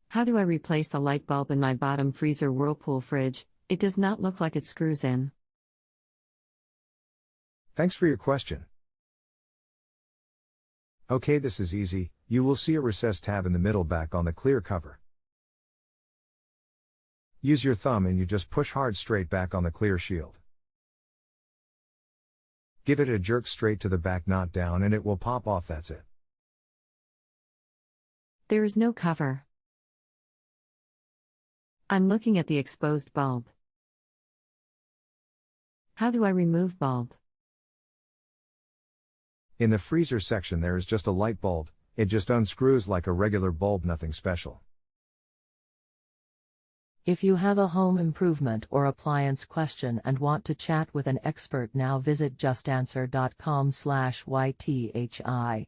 How do I replace the light bulb in my bottom freezer whirlpool fridge? It does not look like it screws in. Thanks for your question. Okay, this is easy. You will see a recessed tab in the middle back on the clear cover. Use your thumb and you just push hard straight back on the clear shield. Give it a jerk straight to the back, not down, and it will pop off. That's it. There is no cover. I'm looking at the exposed bulb. How do I remove bulb? In the freezer section there is just a light bulb. It just unscrews like a regular bulb, nothing special. If you have a home improvement or appliance question and want to chat with an expert now, visit justanswer.com/YTHI.